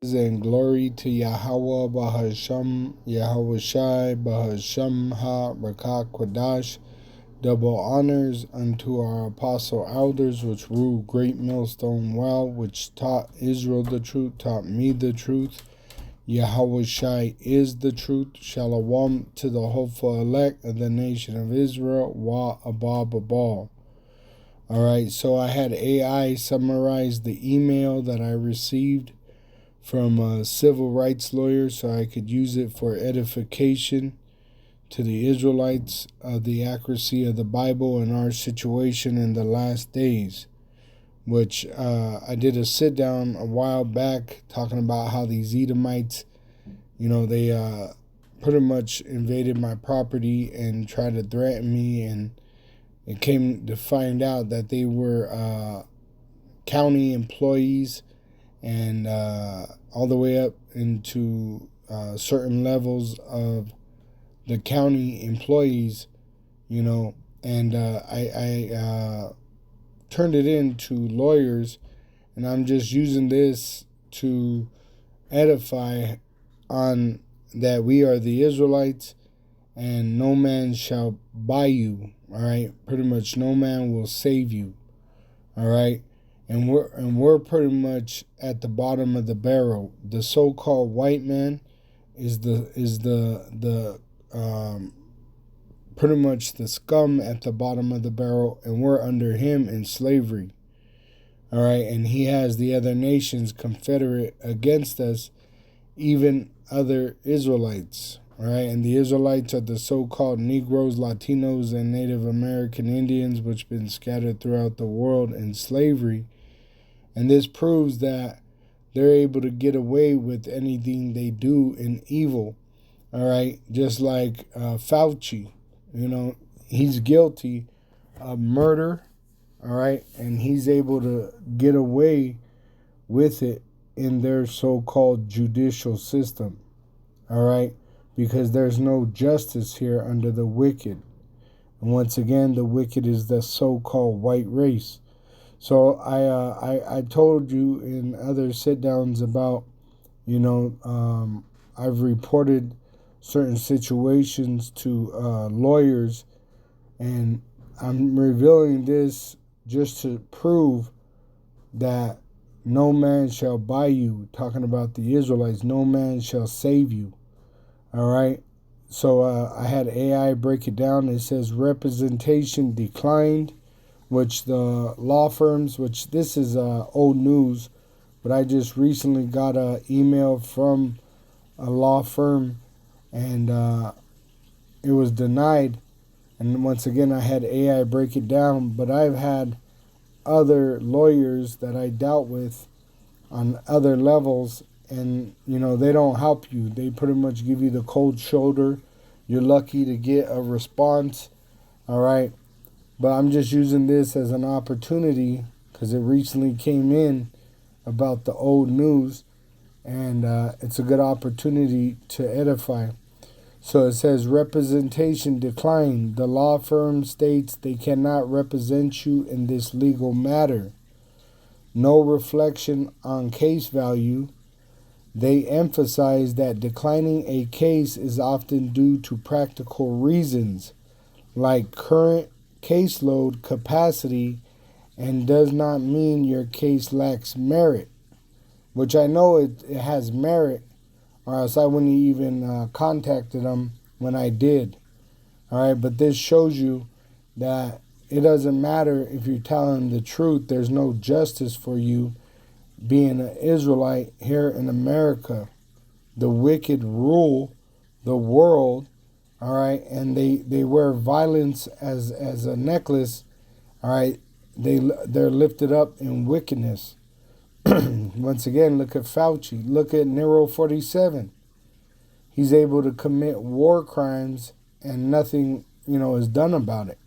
And glory to Yahweh Bahasham, Yahweh Shai Bahasham Ha Rakah Kwadash. Double honors unto our apostle elders, which ruled great millstone well, which taught Israel the truth, taught me the truth. Yahweh Shai is the truth. Shalom to the hopeful elect of the nation of Israel. Wa Abba Babal. All right, so I had AI summarize the email that I received from a civil rights lawyer so I could use it for edification to the Israelites of the accuracy of the Bible and our situation in the last days. Which I did a sit down a while back talking about how these Edomites, they pretty much invaded my property and tried to threaten me, and it came to find out that they were county employees and all the way up into certain levels of the county employees, and I turned it into lawyers, and I'm just using this to edify on that we are the Israelites, and no man shall buy you. All right, pretty much no man will save you. All right, and we're pretty much at the bottom of the barrel. The so-called white man is the pretty much the scum at the bottom of the barrel, and we're under him in slavery. All right, and he has the other nations confederate against us, even other Israelites. All right, and the Israelites are the so-called Negroes, Latinos, and Native American Indians, which have been scattered throughout the world in slavery. And this proves that they're able to get away with anything they do in evil. All right, just like Fauci, he's guilty of murder. All right, and he's able to get away with it in their so-called judicial system. All right, because there's no justice here under the wicked. And once again, the wicked is the so-called white race. So I told you in other sit downs about, I've reported certain situations to lawyers, and I'm revealing this just to prove that no man shall buy you, talking about the Israelites, no man shall save you. All right. So I had AI break it down. It says representation declined, which the law firms, which this is old news, but I just recently got an email from a law firm, and it was denied. And once again, I had AI break it down, but I've had other lawyers that I dealt with on other levels, and they don't help you. They pretty much give you the cold shoulder. You're lucky to get a response. All right, but I'm just using this as an opportunity because it recently came in about the old news, and it's a good opportunity to edify. So it says representation declined. The law firm states they cannot represent you in this legal matter. No reflection on case value. They emphasize that declining a case is often due to practical reasons, like current caseload capacity, and does not mean your case lacks merit, which I know it has merit, or else I wouldn't even contacted them when I did. All right, but this shows you that it doesn't matter if you're telling the truth. There's no justice for you being an Israelite here in America. The wicked rule the world, all right, and they wear violence as a necklace, all right. They're lifted up in wickedness. Once again, look at Fauci. Look at Nero 47. He's able to commit war crimes and nothing, is done about it.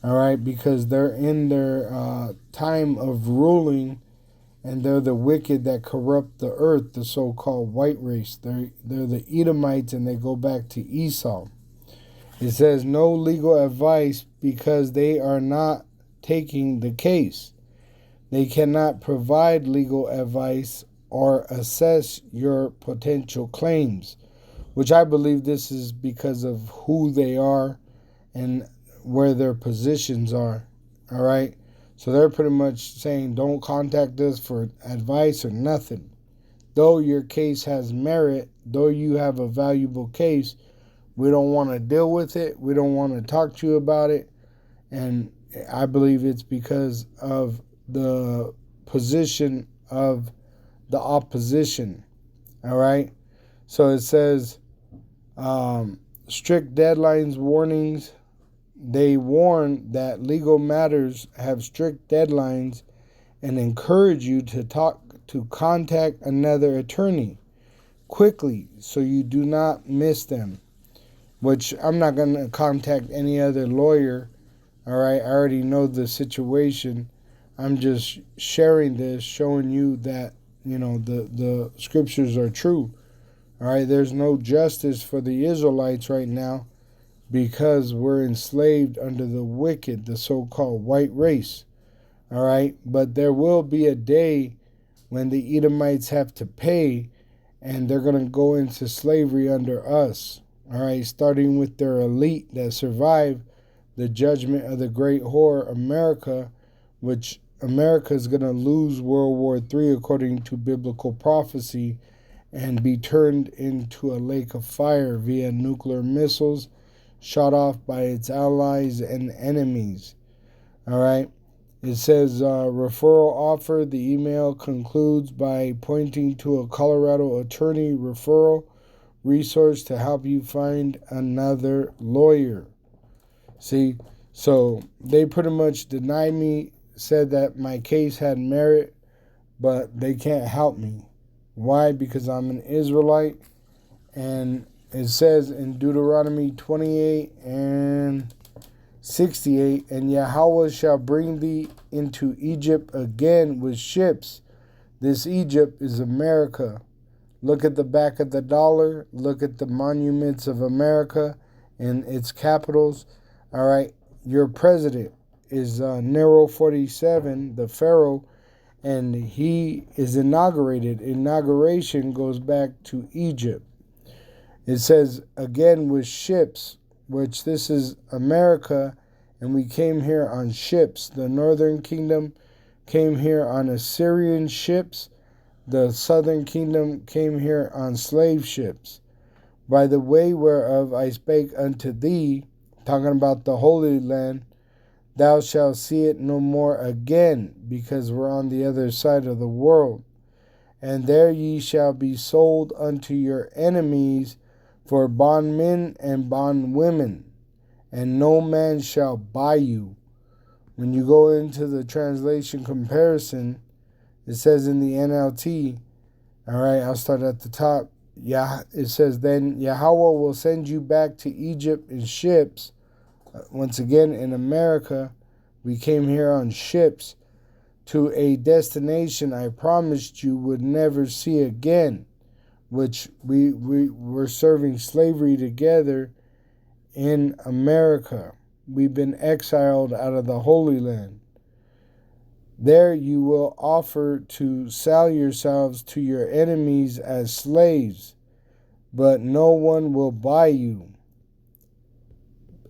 All right, because they're in their time of ruling, and they're the wicked that corrupt the earth, the so-called white race. They're the Edomites, and they go back to Esau. It says no legal advice because they are not taking the case. They cannot provide legal advice or assess your potential claims, which I believe this is because of who they are and where their positions are. All right. So they're pretty much saying don't contact us for advice or nothing. Though your case has merit, though you have a valuable case, we don't want to deal with it. We don't want to talk to you about it. And I believe it's because of the position of the opposition. All right. So it says strict deadlines warnings. They warn that legal matters have strict deadlines and encourage you to contact another attorney quickly so you do not miss them. Which I'm not going to contact any other lawyer. All right, I already know the situation. I'm just sharing this, showing you that the scriptures are true. All right, there's no justice for the Israelites right now because we're enslaved under the wicked, the so-called white race. All right, but there will be a day when the Edomites have to pay, and they're going to go into slavery under us. All right, starting with their elite that survived the judgment of the great whore America, which America is going to lose World War III according to biblical prophecy and be turned into a lake of fire via nuclear missiles shot off by its allies and enemies. All right. It says referral offer. The email concludes by pointing to a Colorado attorney referral resource to help you find another lawyer. See, so they pretty much denied me, said that my case had merit, but they can't help me. Why? Because I'm an Israelite, and it says in Deuteronomy 28 and 68, and Yahweh shall bring thee into Egypt again with ships. This Egypt is America. Look at the back of the dollar. Look at the monuments of America and its capitals. All right, your president is Nero 47, the Pharaoh, and he is inaugurated. Inauguration goes back to Egypt. It says, again with ships, which this is America, and we came here on ships. The northern kingdom came here on Assyrian ships. The southern kingdom came here on slave ships. By the way whereof I spake unto thee, talking about the Holy Land, thou shalt see it no more again, because we're on the other side of the world. And there ye shall be sold unto your enemies for bondmen and bondwomen, and no man shall buy you. When you go into the translation comparison, it says in the NLT, all right, I'll start at the top. It says, then Yahweh will send you back to Egypt in ships. Once again, in America, we came here on ships to a destination I promised you would never see again, which we were serving slavery together in America. We've been exiled out of the Holy Land. There you will offer to sell yourselves to your enemies as slaves, but no one will buy you.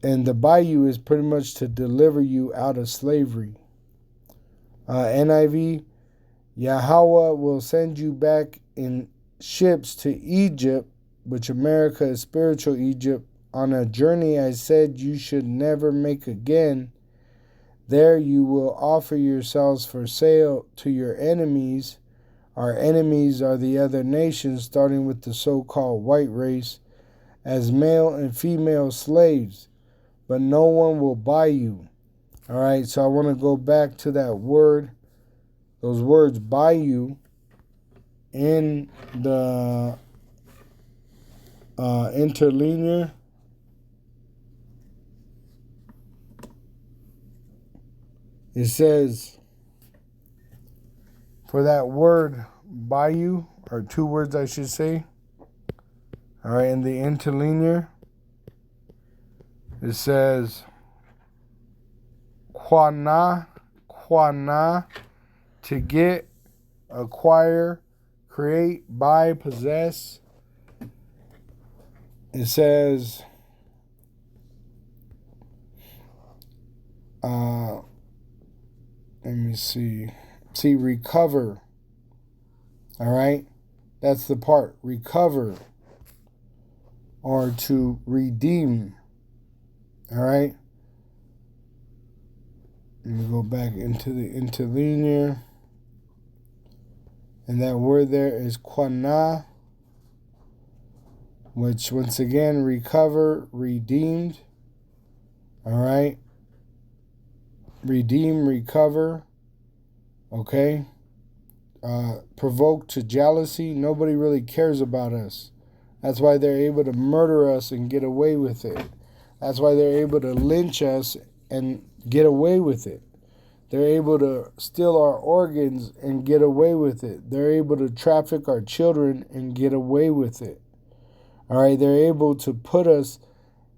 And to buy you is pretty much to deliver you out of slavery. NIV, Yahweh will send you back in ships to Egypt, which America is spiritual Egypt, on a journey I said you should never make again. There you will offer yourselves for sale to your enemies. Our enemies are the other nations, starting with the so-called white race, as male and female slaves, but no one will buy you. All right, so I want to go back to that word, those words, buy you, in the interlinear. It says, for that word, buy you, or two words I should say, all right, in the interlinear, it says, quana, to get, acquire, create, buy, possess. It says, let me see. See, recover. All right? That's the part. Recover. Or to redeem. All right? Let me go back into the interlinear. And that word there is quana, which once again, recover, redeemed. All right? Redeem, recover. Okay? Provoke to jealousy. Nobody really cares about us. That's why they're able to murder us and get away with it. That's why they're able to lynch us and get away with it. They're able to steal our organs and get away with it. They're able to traffic our children and get away with it. All right, they're able to put us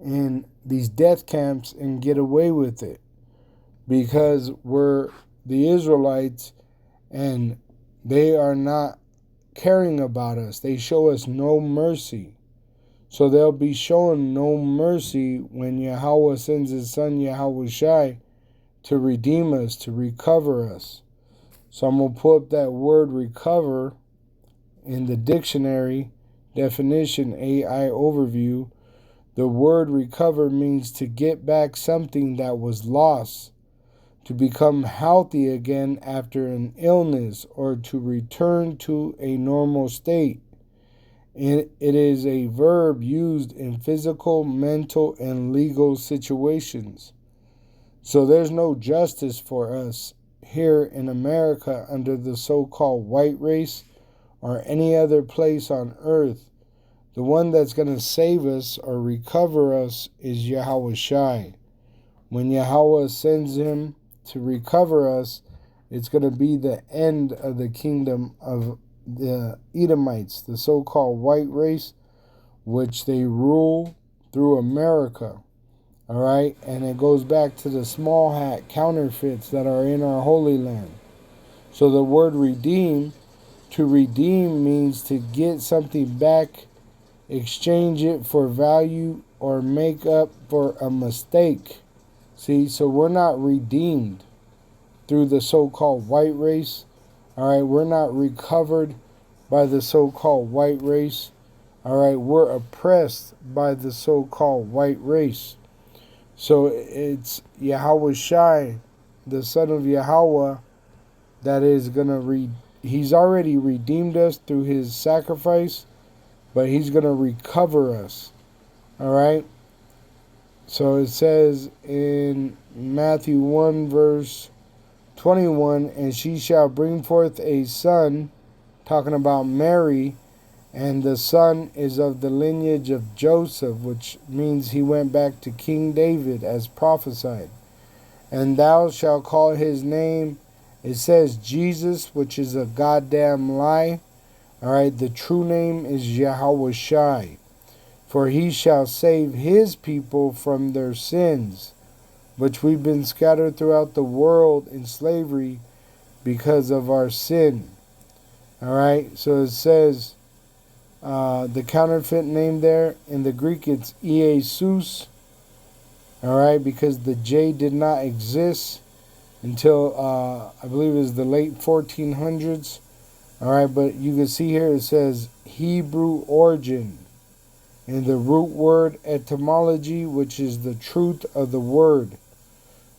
in these death camps and get away with it because we're the Israelites and they are not caring about us. They show us no mercy. So they'll be showing no mercy when Yahweh sends his son Yahweh Shai to redeem us, to recover us. So I'm going to pull up that word recover in the dictionary definition, AI overview. The word recover means to get back something that was lost, to become healthy again after an illness, or to return to a normal state. It is a verb used in physical, mental, and legal situations. So there's no justice for us here in America under the so-called white race or any other place on earth. The one that's going to save us or recover us is Yahweh Shai. When Yahweh sends him to recover us, it's going to be the end of the kingdom of the Edomites, the so-called white race, which they rule through America. All right, and it goes back to the small hat counterfeits that are in our Holy Land. So the word redeem, to redeem means to get something back, exchange it for value, or make up for a mistake. See, so we're not redeemed through the so-called white race. All right, we're not recovered by the so-called white race. All right, we're oppressed by the so-called white race. So it's Yahweh Shai, the son of Yahweh, that is going to he's already redeemed us through his sacrifice, but he's going to recover us. All right? So it says in Matthew 1 verse 21, and she shall bring forth a son, talking about Mary, and the son is of the lineage of Joseph, which means he went back to King David as prophesied. And thou shalt call his name, it says Jesus, which is a goddamn lie. All right, the true name is Yahweh Shai. For he shall save his people from their sins, which we've been scattered throughout the world in slavery because of our sin. All right, so it says, the counterfeit name there, in the Greek it's Iesus, all right, because the J did not exist until, I believe it was the late 1400s, all right, but you can see here it says Hebrew origin, in the root word etymology, which is the truth of the word.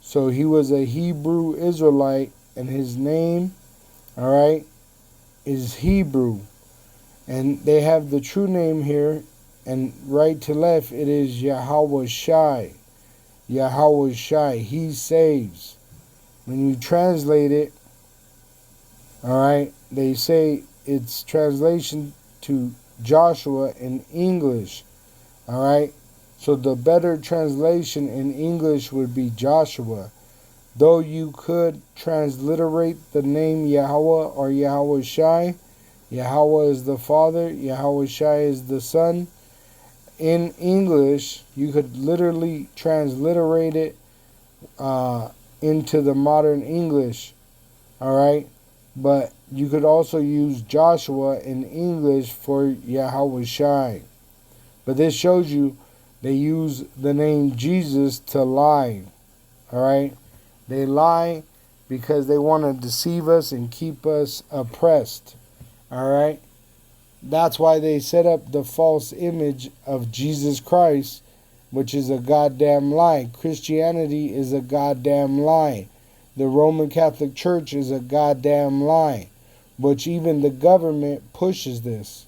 So he was a Hebrew Israelite, and his name, all right, is Hebrew. And they have the true name here, and right to left, it is Yahweh Shai. Yahweh Shai, he saves. When you translate it, all right, they say it's translation to Joshua in English, all right? So the better translation in English would be Joshua. Though you could transliterate the name Yahweh or Yahweh Shai, Yahweh is the Father, Yahweh Shai is the Son. In English, you could literally transliterate it into the modern English, all right? But you could also use Joshua in English for Yahweh Shai. But this shows you they use the name Jesus to lie. Alright? They lie because they want to deceive us and keep us oppressed. Alright? That's why they set up the false image of Jesus Christ, which is a goddamn lie. Christianity is a goddamn lie. The Roman Catholic Church is a goddamn lie, which even the government pushes this.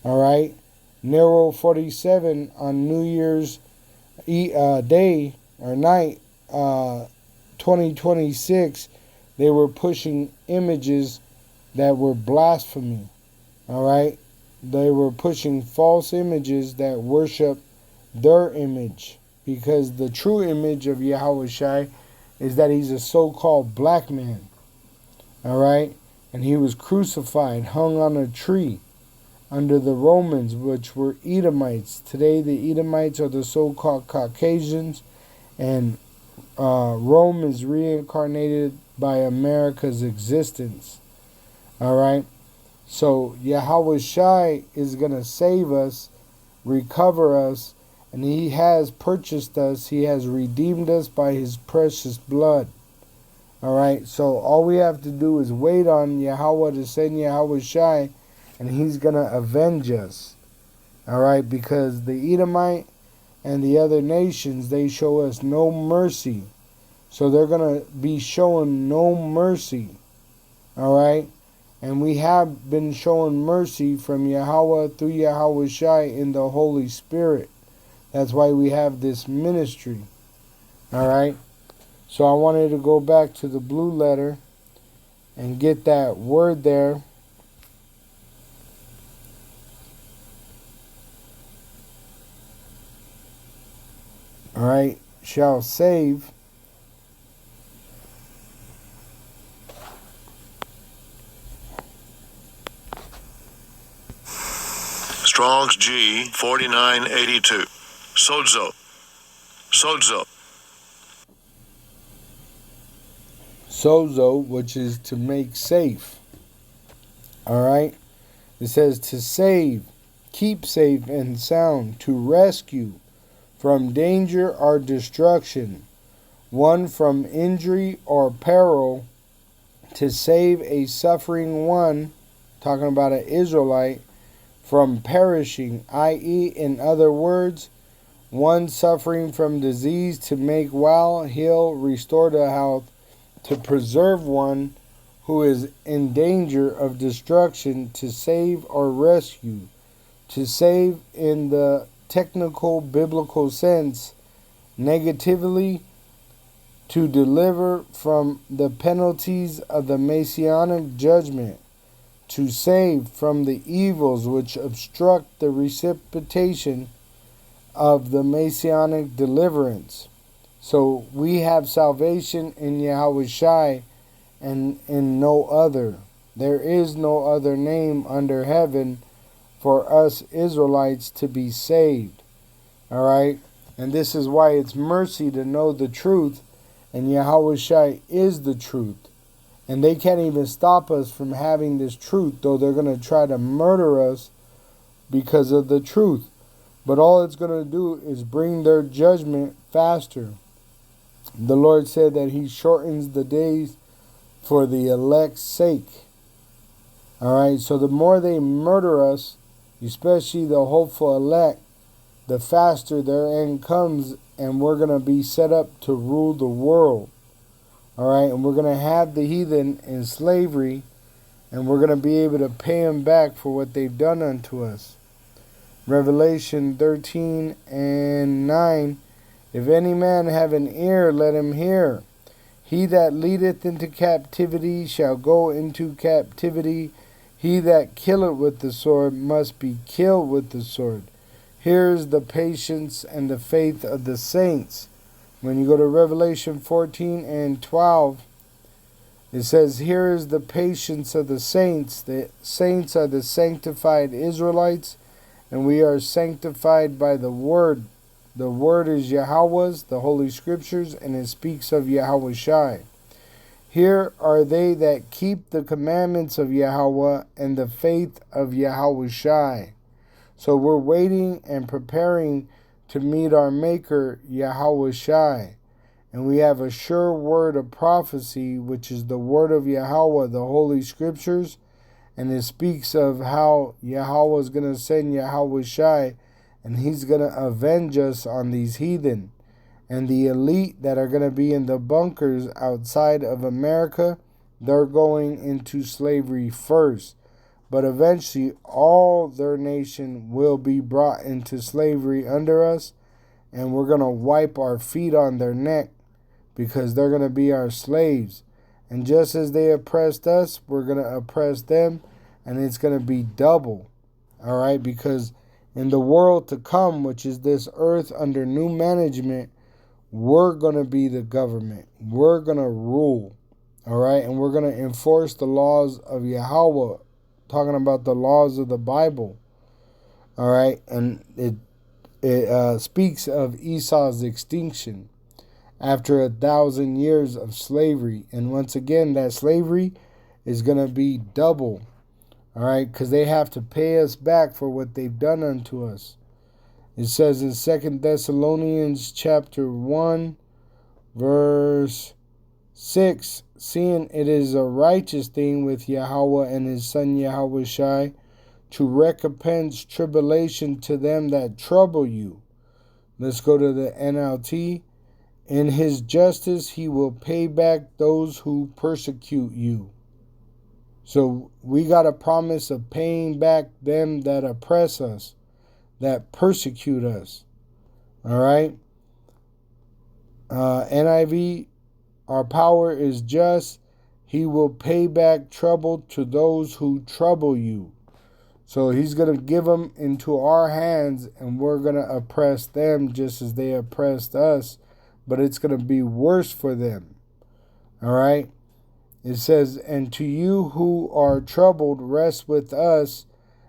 Alright? Nero 47 on New Year's day or night, 2026, they were pushing images that were blasphemy. Alright? They were pushing false images that worship their image. Because the true image of Yahweh Shai is that he's a so-called black man. Alright? And he was crucified, hung on a tree under the Romans, which were Edomites. Today the Edomites are the so-called Caucasians, and Rome is reincarnated by America's existence. Alright? So Yahweh Shai is going to save us, recover us, and he has purchased us. He has redeemed us by his precious blood. Alright? So all we have to do is wait on Yahweh to send Yahweh Shai, and he's going to avenge us. Alright? Because the Edomite and the other nations, they show us no mercy. So they're going to be showing no mercy. Alright? And we have been shown mercy from Yahweh through Yahweh Shai in the Holy Spirit. That's why we have this ministry. Alright? So I wanted to go back to the blue letter and get that word there. Alright? Shall save. Strong's G 4982. Sozo. Sozo. Sozo, which is to make safe. Alright? It says to save, keep safe and sound, to rescue from danger or destruction, one from injury or peril, to save a suffering one, talking about an Israelite, from perishing, i.e., in other words, one suffering from disease, to make well, heal, restore to health, to preserve one who is in danger of destruction, to save or rescue. To save in the technical biblical sense, negatively, to deliver from the penalties of the Messianic judgment, to save from the evils which obstruct the reciprocation of the Messianic deliverance. So we have salvation in Yahweh Shai and in no other. There is no other name under heaven for us Israelites to be saved. Alright? And this is why it's mercy to know the truth, and Yahweh Shai is the truth. And they can't even stop us from having this truth, though they're going to try to murder us because of the truth. But all it's going to do is bring their judgment faster. The Lord said that he shortens the days for the elect's sake. Alright, so the more they murder us, especially the hopeful elect, the faster their end comes, and we're going to be set up to rule the world. Alright, and we're going to have the heathen in slavery, and we're going to be able to pay them back for what they've done unto us. Revelation 13 and 9. If any man have an ear, let him hear. He that leadeth into captivity shall go into captivity. He that killeth with the sword must be killed with the sword. Here is the patience and the faith of the saints. When you go to Revelation 14 and 12, it says, here is the patience of the saints. The saints are the sanctified Israelites, and we are sanctified by the Word. The Word is Yahweh's, the Holy Scriptures, and it speaks of Yahweh Shai. Here are they that keep the commandments of Yahweh and the faith of Yahushai. So we're waiting and preparing to meet our Maker, Yahushai. And we have a sure word of prophecy, which is the word of Yahweh, the Holy Scriptures. And it speaks of how Yahweh is going to send Yahushai, and he's going to avenge us on these heathen. And the elite that are going to be in the bunkers outside of America, they're going into slavery first. But eventually, all their nation will be brought into slavery under us, and we're going to wipe our feet on their neck because they're going to be our slaves. And just as they oppressed us, we're going to oppress them, and it's going to be double. All right? Because in the world to come, which is this earth under new management, we're going to be the government. We're going to rule. All right? And we're going to enforce the laws of Yahweh, talking about the laws of the Bible. All right? And it speaks of Esau's extinction after 1,000 years of slavery. And once again, that slavery is going to be double. All right? Because they have to pay us back for what they've done unto us. It says in 2 Thessalonians chapter 1, verse 6, seeing it is a righteous thing with Yahweh and his son Yahushai to recompense tribulation to them that trouble you. Let's go to the NLT. In his justice he will pay back those who persecute you. So we got a promise of paying back them that oppress us, that persecute us. All right? NIV, our power is just. He will pay back trouble to those who trouble you. So he's going to give them into our hands, and we're going to oppress them just as they oppressed us. But it's going to be worse for them. All right? It says, and to you who are troubled, rest with us.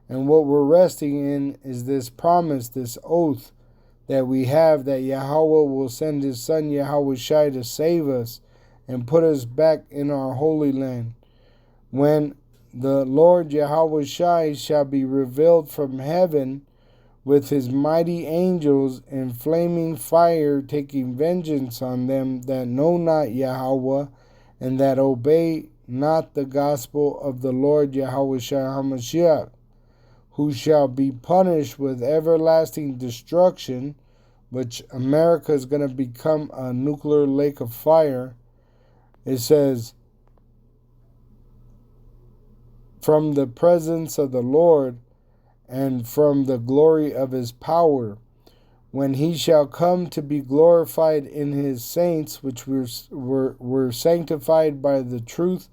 And what we're resting in is this promise, this oath that we have that Yahweh will send his son Yahushai to save us and put us back in our holy land. When the Lord Yahushai shall be revealed from heaven with his mighty angels in flaming fire, taking vengeance on them that know not Yahweh and that obey not the gospel of the Lord Yahushai HaMashiach, who shall be punished with everlasting destruction, which America is going to become a nuclear lake of fire. It says, from the presence of the Lord and from the glory of his power, when he shall come to be glorified in his saints, which were sanctified by the truth,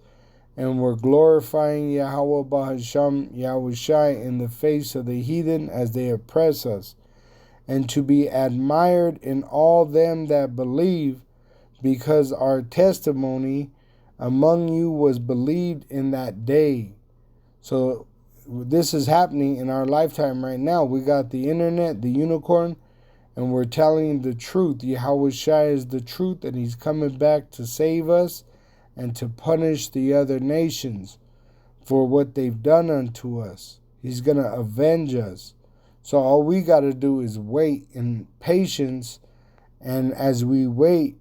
and were glorifying Yahweh Bahasham Yahushai in the face of the heathen as they oppress us, and to be admired in all them that believe, because our testimony among you was believed in that day. So this is happening in our lifetime right now. We got the internet, the unicorn, and we're telling the truth. Yahushai is the truth, and he's coming back to save us and to punish the other nations for what they've done unto us. He's going to avenge us. So all we got to do is wait in patience. And as we wait,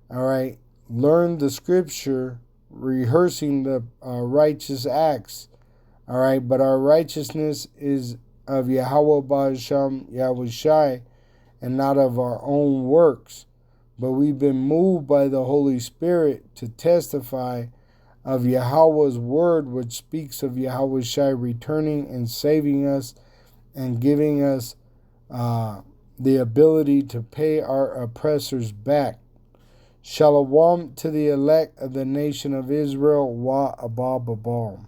all right, learn the scripture, rehearsing the righteous acts. All right, but our righteousness is of Yahweh Ba'asham Yahushai and not of our own works. But we've been moved by the Holy Spirit to testify of Yahweh's word, which speaks of Yahushai returning and saving us and giving us the ability to pay our oppressors back. Shalom to the elect of the nation of Israel. Wa Abba Babam.